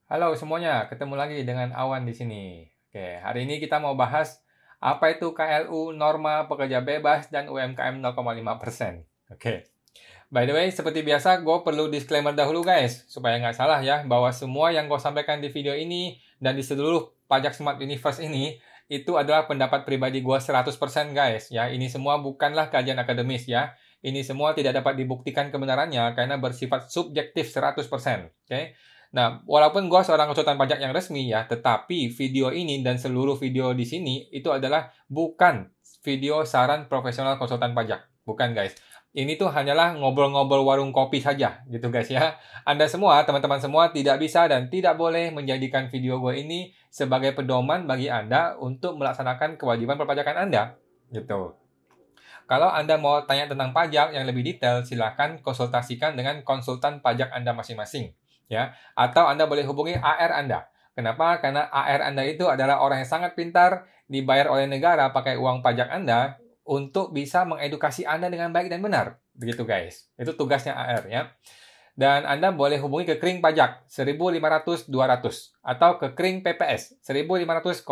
Halo semuanya, ketemu lagi dengan Awan di sini. Oke, hari ini kita mau bahas apa itu KLU, norma pekerja bebas, dan UMKM 0,5%. Oke, by the way, seperti biasa, gue perlu disclaimer dahulu guys, supaya nggak salah ya, bahwa semua yang gue sampaikan di video ini dan di seluruh Pajak Smart Universe ini, itu adalah pendapat pribadi gue 100% guys. Ya, ini semua bukanlah kajian akademis ya. Ini semua tidak dapat dibuktikan kebenarannya karena bersifat subjektif 100%. Oke. Nah, walaupun gue seorang konsultan pajak yang resmi ya, tetapi video ini dan seluruh video di sini itu adalah bukan video saran profesional konsultan pajak. Bukan guys. Ini tuh hanyalah ngobrol-ngobrol warung kopi saja gitu guys ya. Anda semua, teman-teman semua tidak bisa dan tidak boleh menjadikan video gue ini sebagai pedoman bagi Anda untuk melaksanakan kewajiban perpajakan Anda. Gitu. Kalau Anda mau tanya tentang pajak yang lebih detail, silakan konsultasikan dengan konsultan pajak Anda masing-masing. Ya, atau Anda boleh hubungi AR Anda. Kenapa? Karena AR Anda itu adalah orang yang sangat pintar, dibayar oleh negara pakai uang pajak Anda untuk bisa mengedukasi Anda dengan baik dan benar. Begitu guys. Itu tugasnya AR ya. Dan Anda boleh hubungi ke Kering Pajak 1500-200 atau ke Kering PPS 1500-008.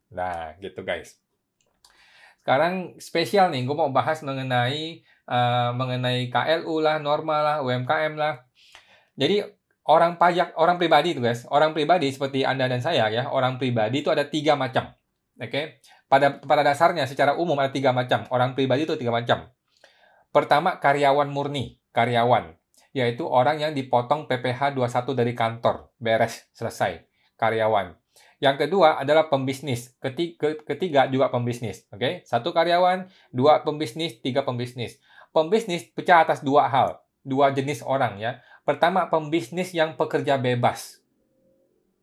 Nah, gitu guys. Sekarang spesial nih, gue mau bahas mengenai KLU lah, norma lah, UMKM lah. Jadi orang pribadi itu guys, orang pribadi seperti Anda dan saya ya, orang pribadi itu ada 3 macam. Oke. Pada dasarnya secara umum ada 3 macam. Orang pribadi itu 3 macam. Pertama, karyawan murni, karyawan, yaitu orang yang dipotong PPh 21 dari kantor, beres, selesai, karyawan. Yang kedua adalah pembisnis, ketiga juga pembisnis. Oke, 1 karyawan, 2 pembisnis, 3 pembisnis. Pembisnis pecah atas 2 hal, 2 jenis orang ya. Pertama, pembisnis yang pekerja bebas.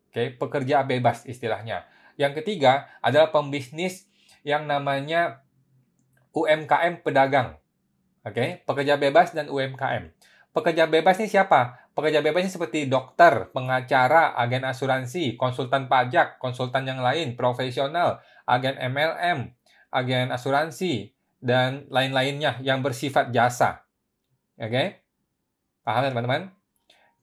Oke, pekerja bebas istilahnya. Yang ketiga adalah pembisnis yang namanya UMKM pedagang. Oke, pekerja bebas dan UMKM. Pekerja bebas ini siapa? Pekerja bebas ini seperti dokter, pengacara, agen asuransi, konsultan pajak, konsultan yang lain, profesional, agen MLM, agen asuransi, dan lain-lainnya yang bersifat jasa. Oke? Paham ya teman-teman?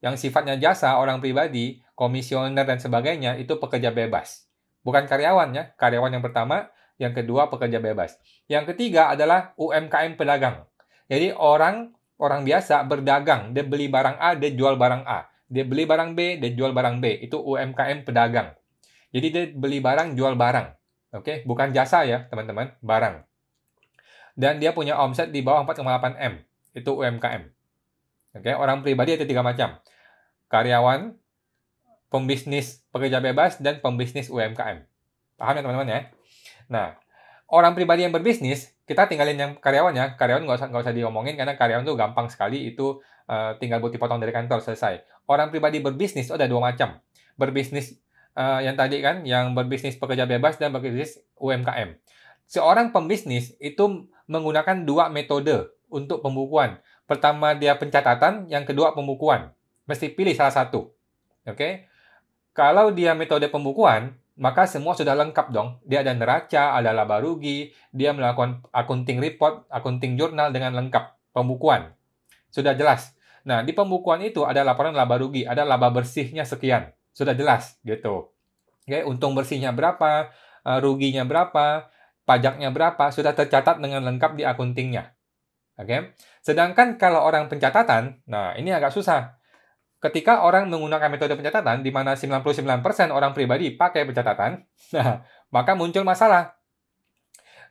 Yang sifatnya jasa, orang pribadi, komisioner dan sebagainya, itu pekerja bebas. Bukan karyawan ya. Karyawan yang pertama, yang kedua pekerja bebas. Yang ketiga adalah UMKM pedagang. Jadi orang biasa berdagang. Dia beli barang A, dia jual barang A. Dia beli barang B, dia jual barang B. Itu UMKM pedagang. Jadi dia beli barang, jual barang. Oke, bukan jasa ya teman-teman, barang. Dan dia punya omset di bawah 4,8 M. Itu UMKM. Oke, orang pribadi ada 3 macam. Karyawan, pembisnis pekerja bebas, dan pembisnis UMKM. Paham ya teman-teman ya? Nah, orang pribadi yang berbisnis, kita tinggalin yang karyawannya. Karyawan nggak usah diomongin karena karyawan tuh gampang sekali, itu tinggal bukti potong dari kantor, selesai. Orang pribadi berbisnis itu ada 2 macam. Berbisnis yang tadi kan, yang berbisnis pekerja bebas dan berbisnis UMKM. Seorang pembisnis itu menggunakan 2 metode untuk pembukuan. Pertama dia pencatatan, yang kedua pembukuan. Mesti pilih salah satu. Oke? Kalau dia metode pembukuan, maka semua sudah lengkap dong. Dia ada neraca, ada laba rugi, dia melakukan accounting report, accounting jurnal dengan lengkap. Pembukuan. Sudah jelas. Nah, di pembukuan itu ada laporan laba rugi, ada laba bersihnya sekian. Sudah jelas gitu. Oke, untung bersihnya berapa, ruginya berapa, pajaknya berapa, sudah tercatat dengan lengkap di accountingnya. Oke. Sedangkan kalau orang pencatatan, nah ini agak susah. Ketika orang menggunakan metode pencatatan, di mana 99% orang pribadi pakai pencatatan, nah, maka muncul masalah.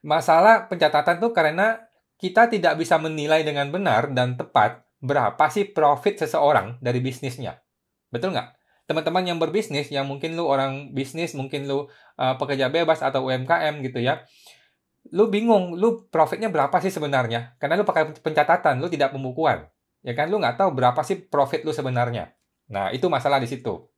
Masalah pencatatan itu karena kita tidak bisa menilai dengan benar dan tepat berapa sih profit seseorang dari bisnisnya. Betul nggak? Teman-teman yang berbisnis, yang mungkin lu orang bisnis, mungkin lu pekerja bebas atau UMKM gitu ya, lu bingung, lu profitnya berapa sih sebenarnya? Karena lu pakai pencatatan, lu tidak pembukuan. Ya kan, lu nggak tahu berapa sih profit lu sebenarnya. Nah, itu masalah di situ.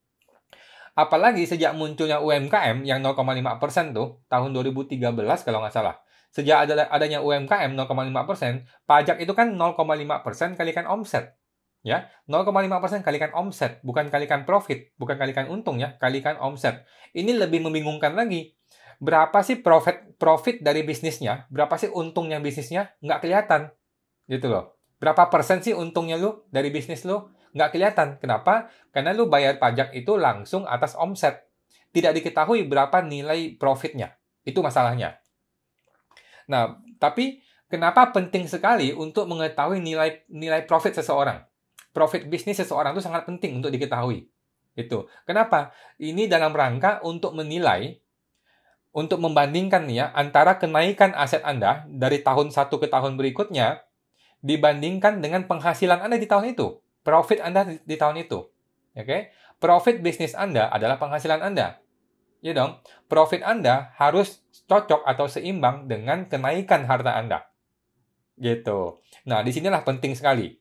Apalagi sejak munculnya UMKM yang 0,5% tuh, tahun 2013 kalau nggak salah. Sejak adanya UMKM 0,5%, pajak itu kan 0,5% kalikan omset. Ya, 0,5% kalikan omset, bukan kalikan profit, bukan kalikan untung ya, kalikan omset. Ini lebih membingungkan lagi. Berapa sih profit dari bisnisnya? Berapa sih untungnya bisnisnya? Nggak kelihatan. Gitu loh. Berapa persen sih untungnya lu dari bisnis lu? nggak kelihatan. Kenapa? Karena lu bayar pajak itu langsung atas omset. Tidak diketahui berapa nilai profitnya. Itu masalahnya. Nah, tapi kenapa penting sekali untuk mengetahui nilai profit seseorang? Profit bisnis seseorang itu sangat penting untuk diketahui. Itu. Kenapa? Ini dalam rangka untuk menilai, untuk membandingkan nih ya, antara kenaikan aset Anda dari tahun satu ke tahun berikutnya dibandingkan dengan penghasilan Anda di tahun itu. Profit Anda di tahun itu. Oke? Profit bisnis Anda adalah penghasilan Anda. Ya dong? Profit Anda harus cocok atau seimbang dengan kenaikan harta Anda. Gitu. Nah, disinilah penting sekali.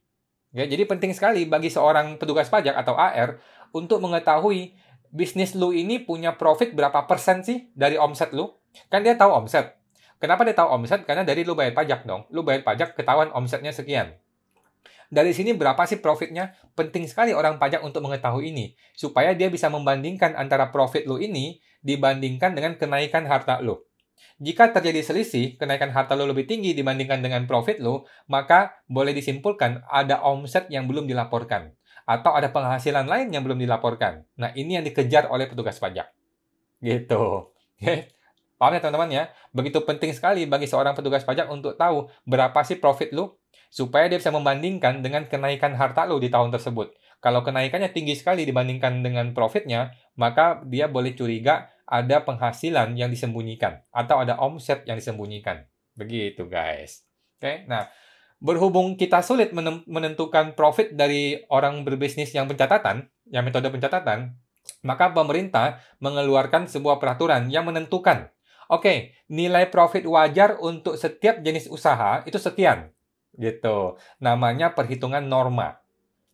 Ya, jadi penting sekali bagi seorang petugas pajak atau AR untuk mengetahui bisnis lu ini punya profit berapa persen sih dari omset lu. Kan dia tahu omset. Kenapa dia tahu omset? Karena dari lu bayar pajak dong. Lu bayar pajak, ketahuan omsetnya sekian. Dari sini berapa sih profitnya? Penting sekali orang pajak untuk mengetahui ini. Supaya dia bisa membandingkan antara profit lu ini dibandingkan dengan kenaikan harta lu. Jika terjadi selisih, kenaikan harta lo lebih tinggi dibandingkan dengan profit lo, maka boleh disimpulkan ada omset yang belum dilaporkan. Atau ada penghasilan lain yang belum dilaporkan. Nah, ini yang dikejar oleh petugas pajak. Gitu. Oke. Paham ya teman-teman ya? Begitu penting sekali bagi seorang petugas pajak untuk tahu berapa sih profit lo, supaya dia bisa membandingkan dengan kenaikan harta lo di tahun tersebut. Kalau kenaikannya tinggi sekali dibandingkan dengan profitnya, maka dia boleh curiga ada penghasilan yang disembunyikan atau ada omset yang disembunyikan. Begitu, guys. Oke. Nah, berhubung kita sulit menentukan profit dari orang berbisnis yang pencatatan, yang metode pencatatan, maka pemerintah mengeluarkan sebuah peraturan yang menentukan, oke, nilai profit wajar untuk setiap jenis usaha itu sekian. Gitu. Namanya perhitungan norma.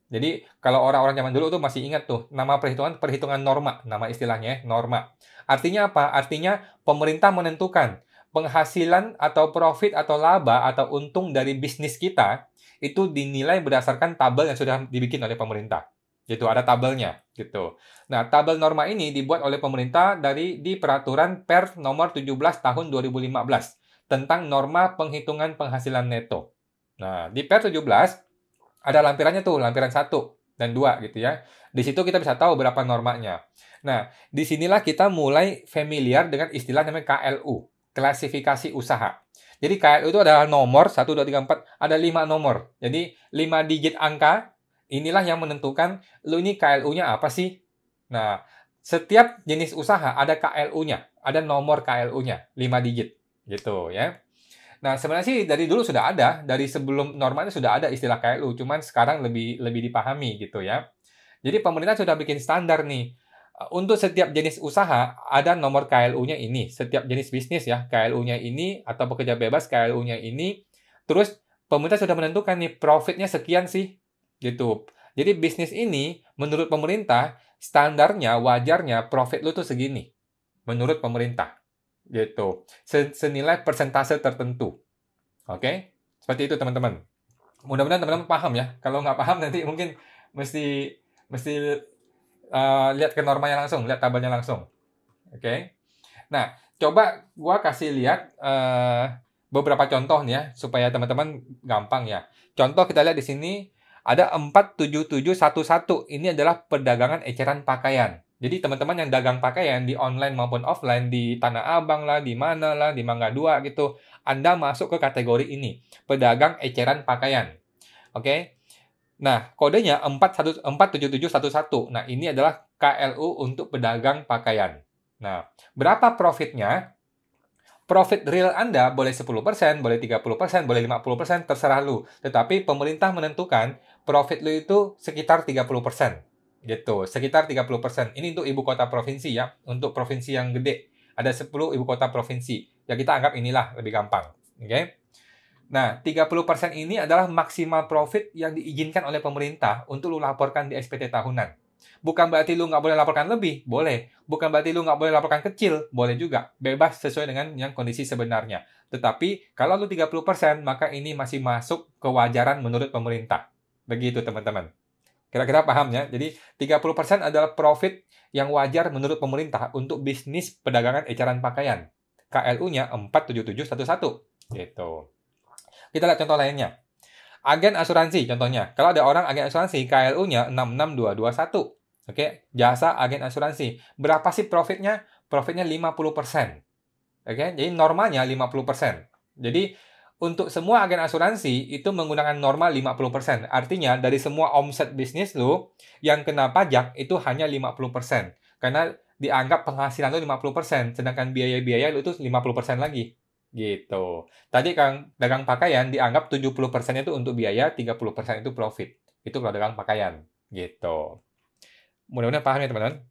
Jadi, kalau orang-orang zaman dulu tuh masih ingat tuh, nama perhitungan norma, nama istilahnya, norma. Artinya apa? Artinya pemerintah menentukan penghasilan atau profit atau laba atau untung dari bisnis kita itu dinilai berdasarkan tabel yang sudah dibikin oleh pemerintah. Gitu, ada tabelnya, gitu. Nah, tabel norma ini dibuat oleh pemerintah di peraturan Per nomor 17 tahun 2015 tentang norma penghitungan penghasilan neto. Nah, di Per 17 ada lampirannya tuh, lampiran 1 dan 2 gitu ya. Di situ kita bisa tahu berapa normanya. Nah, disinilah kita mulai familiar dengan istilah namanya KLU, klasifikasi usaha. Jadi KLU itu adalah nomor, 1, 2, 3, 4, ada 5 nomor. Jadi 5 digit angka, inilah yang menentukan, lu ini KLU-nya apa sih? Nah, setiap jenis usaha ada KLU-nya, ada nomor KLU-nya, 5 digit. Gitu ya. Nah, sebenarnya sih dari dulu sudah ada, dari sebelum norma itu sudah ada istilah KLU, cuman sekarang lebih dipahami gitu ya. Jadi pemerintah sudah bikin standar nih. Untuk setiap jenis usaha ada nomor KLU-nya ini, setiap jenis bisnis ya, KLU-nya ini atau pekerja bebas KLU-nya ini. Terus pemerintah sudah menentukan nih profitnya sekian sih. Gitu. Jadi bisnis ini menurut pemerintah standarnya wajarnya profit lu tuh segini. Menurut pemerintah. Gitu. Senilai persentase tertentu. Oke? Seperti itu, teman-teman. Mudah-mudahan teman-teman paham ya. Kalau nggak paham, nanti mungkin mesti lihat ke normanya langsung, lihat tabelnya langsung. Oke? Nah, coba gua kasih lihat beberapa contoh nih ya, supaya teman-teman gampang ya. Contoh kita lihat di sini, ada 47711. Ini adalah perdagangan eceran pakaian. Jadi teman-teman yang dagang pakaian di online maupun offline, di Tanah Abang lah, di mana lah, di Mangga 2 gitu, Anda masuk ke kategori ini, pedagang eceran pakaian. Oke? Nah, kodenya 47711. Nah, ini adalah KLU untuk pedagang pakaian. Nah, berapa profitnya? Profit real Anda boleh 10%, boleh 30%, boleh 50%, terserah lu. Tetapi pemerintah menentukan profit lu itu sekitar 30%. Gitu, sekitar 30%. Ini untuk ibu kota provinsi ya, untuk provinsi yang gede. Ada 10 ibu kota provinsi. Ya kita anggap inilah lebih gampang. Oke? Nah, 30% ini adalah maksimal profit yang diizinkan oleh pemerintah untuk lu laporkan di SPT tahunan. Bukan berarti lu nggak boleh laporkan lebih, boleh. Bukan berarti lu nggak boleh laporkan kecil, boleh juga. Bebas sesuai dengan yang kondisi sebenarnya. Tetapi, kalau lu 30%, maka ini masih masuk kewajaran menurut pemerintah. Begitu, teman-teman. Kira-kira paham ya? Jadi 30% adalah profit yang wajar menurut pemerintah untuk bisnis perdagangan eceran pakaian. KLU-nya 47711. Gitu. Kita lihat contoh lainnya. Agen asuransi contohnya. Kalau ada orang agen asuransi, KLU-nya 66221. Oke, jasa agen asuransi. Berapa sih profitnya? Profitnya 50%. Oke, jadi normalnya 50%. Jadi untuk semua agen asuransi itu menggunakan norma 50%. Artinya dari semua omset bisnis lu yang kena pajak itu hanya 50%. Karena dianggap penghasilan lu 50%, sedangkan biaya-biaya lu itu 50% lagi. Gitu. Tadi Kang dagang pakaian dianggap 70% itu untuk biaya, 30% itu profit. Itu kalau dagang pakaian. Gitu. Mudah-mudahan paham ya teman-teman.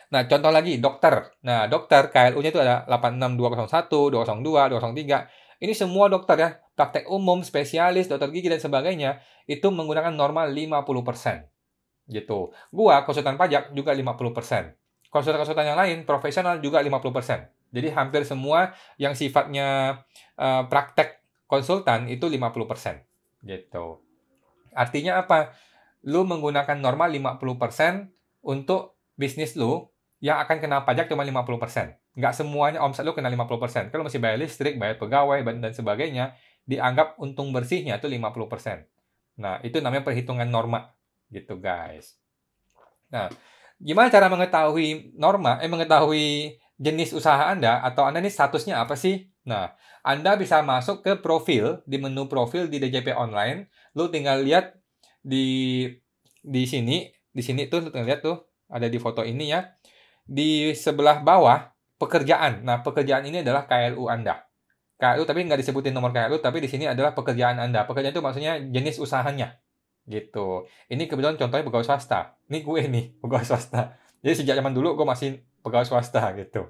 Nah, contoh lagi, dokter. Nah, dokter KLU-nya itu ada 86201, 202, 203. Ini semua dokter ya, praktek umum, spesialis, dokter gigi, dan sebagainya, itu menggunakan norma 50%. Gitu. Gua, konsultan pajak, juga 50%. Konsultan-konsultan yang lain, profesional, juga 50%. Jadi, hampir semua yang sifatnya praktek konsultan, itu 50%. Gitu. Artinya apa? Lu menggunakan norma 50% untuk bisnis lu, yang akan kena pajak cuma 50%. Nggak semuanya omset lu kena 50%. Kalau masih bayar listrik, bayar pegawai, dan sebagainya, dianggap untung bersihnya itu 50%. Nah, itu namanya perhitungan norma. Gitu, guys. Nah, gimana cara mengetahui norma, mengetahui jenis usaha Anda, atau Anda ini statusnya apa sih? Nah, Anda bisa masuk ke profil, di menu profil di DJP Online, lu tinggal lihat di sini tuh, lu tinggal lihat tuh, ada di foto ini ya. Di sebelah bawah, pekerjaan. Nah, pekerjaan ini adalah KLU Anda. KLU tapi nggak disebutin nomor KLU, tapi di sini adalah pekerjaan Anda. Pekerjaan itu maksudnya jenis usahanya. Gitu. Ini kebetulan contohnya pegawai swasta. Ini gue nih, pegawai swasta. Jadi sejak zaman dulu gue masih pegawai swasta gitu.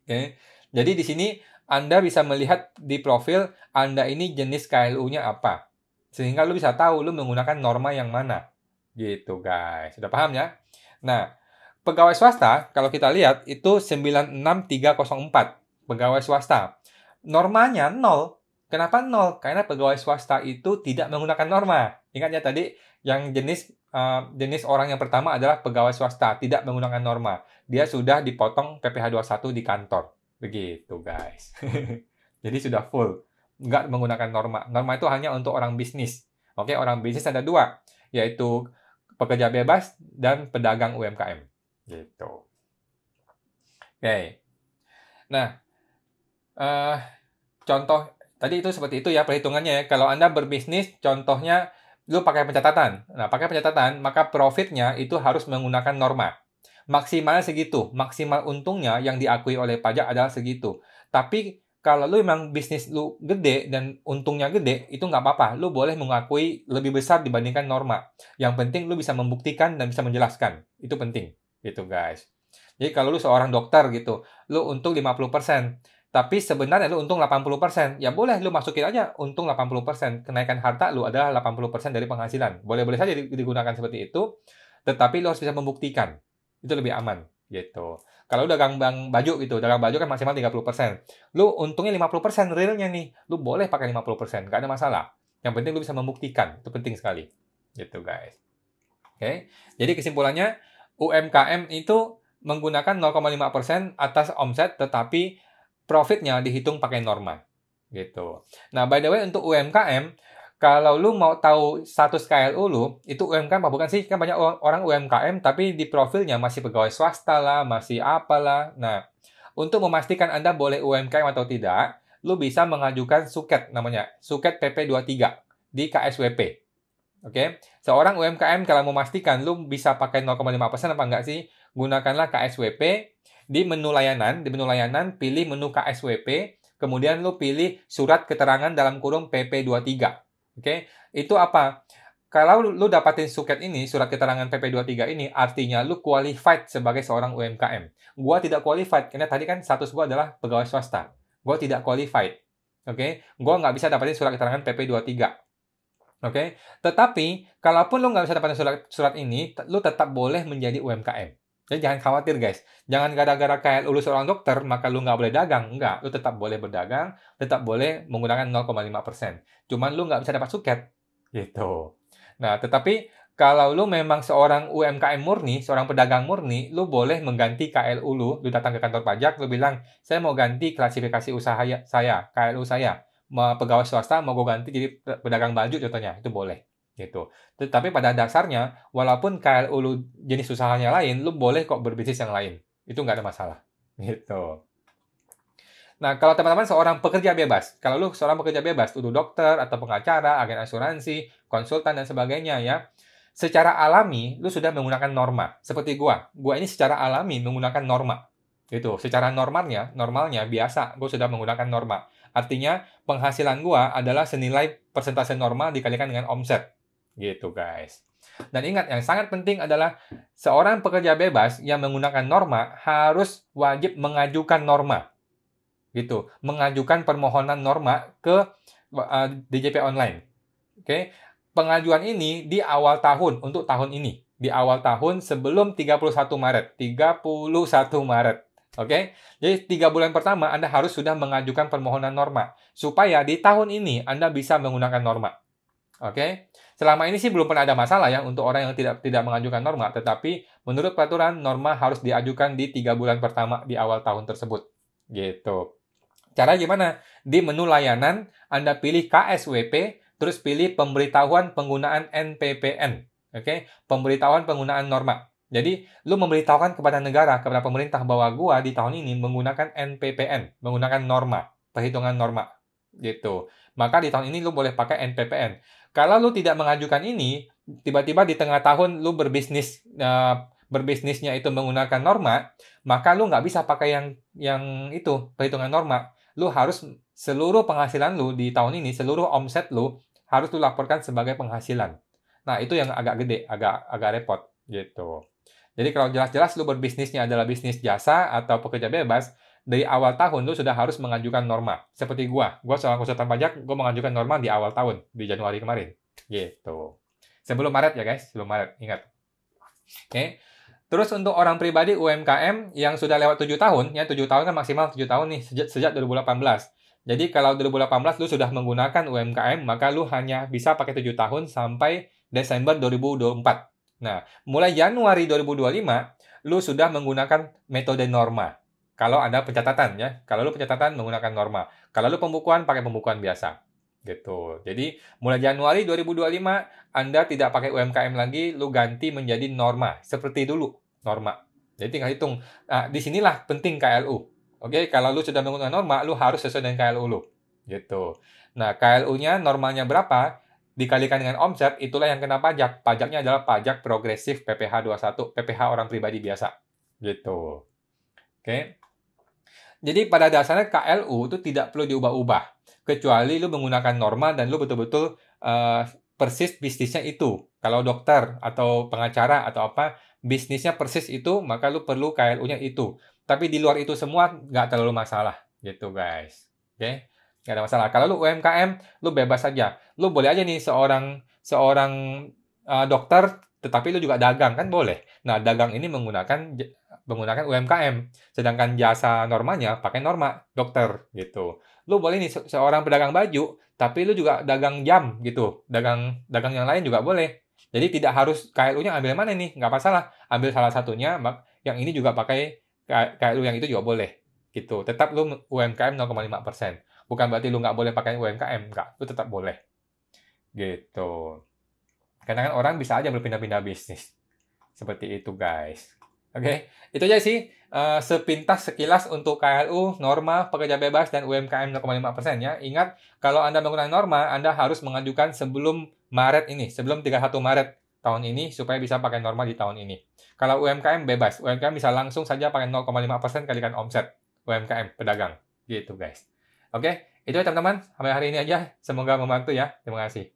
Oke. Jadi di sini Anda bisa melihat di profil Anda ini jenis KLU-nya apa. Sehingga lu bisa tahu lu menggunakan norma yang mana. Gitu, guys. Sudah paham ya? Nah, pegawai swasta, kalau kita lihat, itu 96304. Pegawai swasta. Normanya 0. Kenapa 0? Karena pegawai swasta itu tidak menggunakan norma. Ingat ya tadi, yang jenis orang yang pertama adalah pegawai swasta, tidak menggunakan norma. Dia sudah dipotong PPh 21 di kantor. Begitu, guys. Jadi sudah full. Nggak menggunakan norma. Norma itu hanya untuk orang bisnis. Oke, orang bisnis ada 2, yaitu pekerja bebas dan pedagang UMKM. Gitu. Oke. Nah, contoh tadi itu seperti itu ya perhitungannya ya. Kalau Anda berbisnis, contohnya lu pakai pencatatan. Nah, pakai pencatatan, maka profitnya itu harus menggunakan norma. Maksimalnya segitu. Maksimal untungnya yang diakui oleh pajak adalah segitu. Tapi kalau lu memang bisnis lu gede dan untungnya gede, itu nggak apa-apa. Lu boleh mengakui lebih besar dibandingkan norma. Yang penting lu bisa membuktikan dan bisa menjelaskan. Itu penting. Gitu, guys. Jadi kalau lu seorang dokter gitu, lu untung 50%. Tapi sebenarnya lu untung 80%. Ya boleh lu masukin aja untung 80%. Kenaikan harta lu adalah 80% dari penghasilan. Boleh-boleh saja digunakan seperti itu, tetapi lu harus bisa membuktikan. Itu lebih aman gitu. Kalau dagang baju gitu, dagang baju kan maksimal 30%. Lu untungnya 50% realnya nih. Lu boleh pakai 50%, nggak ada masalah. Yang penting lu bisa membuktikan. Itu penting sekali. Gitu, guys. Oke. Jadi kesimpulannya, UMKM itu menggunakan 0,5% atas omset, tetapi profitnya dihitung pakai norma. Gitu. Nah, by the way, untuk UMKM, kalau lu mau tahu status KLU lu, itu UMKM apa bukan sih? Kan banyak orang UMKM, tapi di profilnya masih pegawai swasta lah, masih apalah. Nah, untuk memastikan Anda boleh UMKM atau tidak, lu bisa mengajukan suket namanya, suket PP23 di KSWP. Oke, seorang UMKM kalau memastikan lu bisa pakai 0,5% apa enggak sih? Gunakanlah KSWP di menu layanan, pilih menu KSWP, kemudian lu pilih surat keterangan dalam kurung PP23. Oke, itu apa? Kalau lu dapatin suket ini, surat keterangan PP23 ini, artinya lu qualified sebagai seorang UMKM. Gua tidak qualified, karena tadi kan status gua adalah pegawai swasta. Gua tidak qualified. Oke, gua nggak bisa dapatin surat keterangan PP23. Oke, tetapi kalaupun lo nggak bisa dapatin surat ini, lo tetap boleh menjadi UMKM. Jadi jangan khawatir, guys. Jangan gara-gara kayak lu seorang dokter, maka lu nggak boleh dagang. Enggak, lu tetap boleh berdagang, tetap boleh menggunakan 0,5%. Cuman lu nggak bisa dapat suket. Gitu. Nah, tetapi kalau lu memang seorang UMKM murni, seorang pedagang murni, lu boleh mengganti KLU lu datang ke kantor pajak, lu bilang, saya mau ganti klasifikasi usaha saya, KLU saya. pegawai swasta mau gue ganti jadi pedagang baju contohnya, itu boleh. Gitu. Tetapi pada dasarnya, walaupun KLU lu jenis usahanya lain, lu boleh kok berbisnis yang lain. Itu nggak ada masalah. Gitu. Nah, kalau teman-teman seorang pekerja bebas, kalau lu seorang pekerja bebas, lu dokter atau pengacara, agen asuransi, konsultan dan sebagainya ya, secara alami lu sudah menggunakan norma. Seperti gua ini secara alami menggunakan norma. Gitu. Secara normalnya biasa gua sudah menggunakan norma. Artinya penghasilan gua adalah senilai persentase norma dikalikan dengan omset. Gitu, guys. Dan ingat, yang sangat penting adalah seorang pekerja bebas yang menggunakan norma harus wajib mengajukan norma. Gitu, mengajukan permohonan norma ke DJP online. Oke. Pengajuan ini di awal tahun untuk tahun ini, di awal tahun sebelum 31 Maret. 31 Maret. Oke. Jadi 3 bulan pertama Anda harus sudah mengajukan permohonan norma supaya di tahun ini Anda bisa menggunakan norma. Oke. Selama ini sih belum pernah ada masalah ya untuk orang yang tidak mengajukan norma, tetapi menurut peraturan norma harus diajukan di 3 bulan pertama di awal tahun tersebut. Gitu. Cara gimana? Di menu layanan, Anda pilih KSWP, terus pilih pemberitahuan penggunaan NPPN. Oke? Pemberitahuan penggunaan norma. Jadi, lu memberitahukan kepada negara, kepada pemerintah bahwa gua di tahun ini menggunakan NPPN, menggunakan norma, perhitungan norma. Gitu. Maka di tahun ini lu boleh pakai NPPN. Kalau lu tidak mengajukan ini, tiba-tiba di tengah tahun lu berbisnisnya itu menggunakan norma, maka lu nggak bisa pakai yang itu, perhitungan norma. Lu harus seluruh penghasilan lu di tahun ini, seluruh omset lu harus lu laporkan sebagai penghasilan. Nah, itu yang agak gede, agak repot gitu. Jadi kalau jelas-jelas lu berbisnisnya adalah bisnis jasa atau pekerja bebas, dari awal tahun lu sudah harus mengajukan norma. Seperti gua seorang konsultan pajak, gua mengajukan norma di awal tahun, di Januari kemarin. Gitu. Sebelum Maret ya guys, sebelum Maret, ingat. Oke. Terus untuk orang pribadi UMKM yang sudah lewat 7 tahun, ya 7 tahun kan maksimal 7 tahun nih, sejak 2018. Jadi kalau 2018 lu sudah menggunakan UMKM, maka lu hanya bisa pakai 7 tahun sampai Desember 2024. Nah, mulai Januari 2025, lu sudah menggunakan metode norma. Kalau ada pencatatan ya, kalau lu pencatatan menggunakan norma. Kalau lu pembukuan, pakai pembukuan biasa. Gitu. Jadi, mulai Januari 2025, Anda tidak pakai UMKM lagi, lu ganti menjadi norma. Seperti dulu, norma. Jadi tinggal hitung. Nah, disinilah penting KLU. Oke, kalau lu sudah menggunakan norma, lu harus sesuai dengan KLU lu. Gitu. Nah, KLU-nya normalnya berapa? Dikalikan dengan omset, itulah yang kena pajak. Pajaknya adalah pajak progresif PPh 21, PPh orang pribadi biasa. Gitu. Oke. Jadi pada dasarnya KLU itu tidak perlu diubah-ubah. Kecuali lu menggunakan norma dan lu betul-betul persis bisnisnya itu. Kalau dokter atau pengacara atau apa, bisnisnya persis itu, maka lu perlu KLU-nya itu. Tapi di luar itu semua nggak terlalu masalah. Gitu guys. Oke? Nggak ada masalah. Kalau lu UMKM, lu bebas saja. Lu boleh aja nih seorang dokter, tetapi lu juga dagang, kan boleh. Nah, dagang ini menggunakan UMKM. Sedangkan jasa normanya pakai norma dokter gitu. Lu boleh nih seorang pedagang baju, tapi lu juga dagang jam gitu. Dagang yang lain juga boleh. Jadi tidak harus KLU-nya ambil mana nih, nggak masalah. Ambil salah satunya, yang ini juga pakai KLU yang itu juga boleh. Gitu. Tetap lu UMKM 0,5%. Bukan berarti lu nggak boleh pakai UMKM, nggak. Lu tetap boleh. Gitu. Karena kan orang bisa aja berpindah-pindah bisnis. Seperti itu guys. Oke, itu aja sih sepintas sekilas untuk KLU, norma, pekerja bebas, dan UMKM 0,5% ya. Ingat, kalau Anda menggunakan norma, Anda harus mengajukan sebelum Maret ini, sebelum 31 Maret tahun ini, supaya bisa pakai norma di tahun ini. Kalau UMKM bebas, UMKM bisa langsung saja pakai 0,5% kalikan omset UMKM, pedagang. Gitu guys. Oke, itu ya teman-teman. Sampai hari ini aja. Semoga membantu ya. Terima kasih.